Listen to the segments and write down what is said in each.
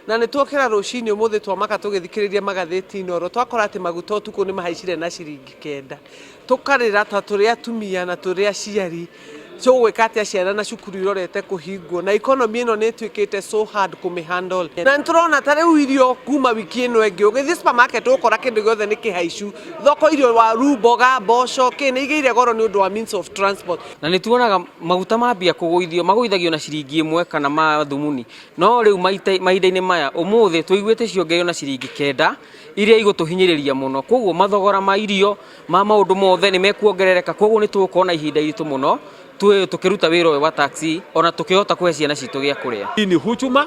na nä twokera rå cinä å må thä twamaka tå gä thikä rä ria magathä oro twakora atä maguta å tukå nä mahaicire na ciringi 9 tå karä ra ta tå rä atumia na tå rä aciari gwä ka atä ciana na cukuru irorete kå hingwo na economy ä no nä ä tuä kä te so hard kå mä handle na nä tå rona ta rä u irio kuma wiki ä no ä ngä å gä thiä supermarket å kora kä ndå gä othe nä kä haicu thoko irio waru mboga mboco kä nä igä ire goro nä å ndå wa means of transport na nä tuonaga maguta mambia kå magåithagio na ciringi 1 kana mathumuni no rä u mahinda-inä maya å må thä tå iguä te ciongererio na ciringi 9 iria igå tå hinyä rä ria må no koguo mathogora ma irio ma maå ndå mothe nä mekuongerereka koguo nä tå gå na ihinda iritå må no tukiruta wira wa taxi ona tukihota kuhe ciana citu gya kuria. Hii ni hujuma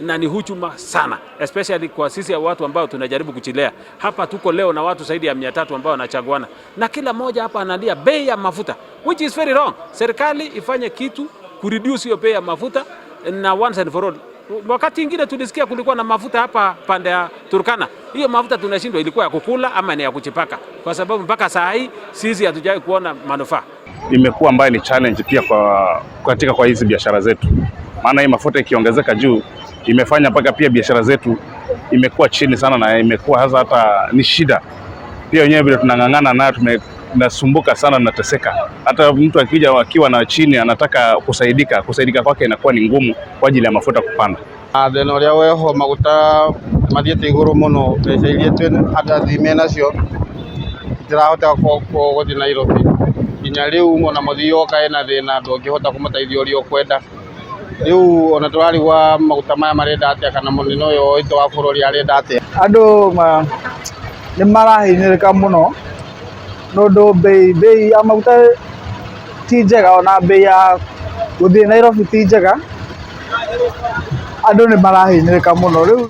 na ni hujuma sana, especially kwa sisi ya watu ambao tunajaribu kuchilea. Hapa tuko leo na watu zaidi ya 300 ambao wanachaguana na kila mmoja hapa analia bei ya mafuta, which is very wrong. Serikali ifanye kitu ku reduce hiyo bei ya mafuta na once and for all. Wakati ingine tulisikia kulikuwa na mafuta hapa pande ya Turkana. Hiyo mafuta tunashindwa ilikuwa ya kukula ama ni ya kuchipaka, kwa sababu mpaka saa hii sisi hatujai kuona manufaa. Imekuwa ambayo ni challenge pia kwa hizi biashara zetu, maana hii mafuta ikiongezeka juu imefanya mpaka pia biashara zetu imekuwa chini sana na imekuwa hata ni shida pia. Wenyewe vile tunang'ang'ana nayo tunasumbuka sana, tunateseka. Hata mtu akija akiwa na chini anataka kusaidika kwake inakuwa ni ngumu kwa ajili ya mafuta kupanda. Thina uria weho maguta mathiete iguru muno, mbeca iria twĩ nacio itirahota gũthiĩ Nairobi. Nginya rĩu ona mũthii oka ena thĩna ndũngĩhota kũmũteithia ũrĩa ũkwenda. Rĩu ona tũrarigwa maguta maya marenda atĩa kana mũnene ũyũ witũ wa bũrũri arenda atĩa. Andũ nĩ marahinyĩrĩka mũno nondũ bei ya maguta ti njega, ona bei ya gũthiĩ Nairobi ti njega. Andũ nĩ marahinyĩrĩka mũno rĩu.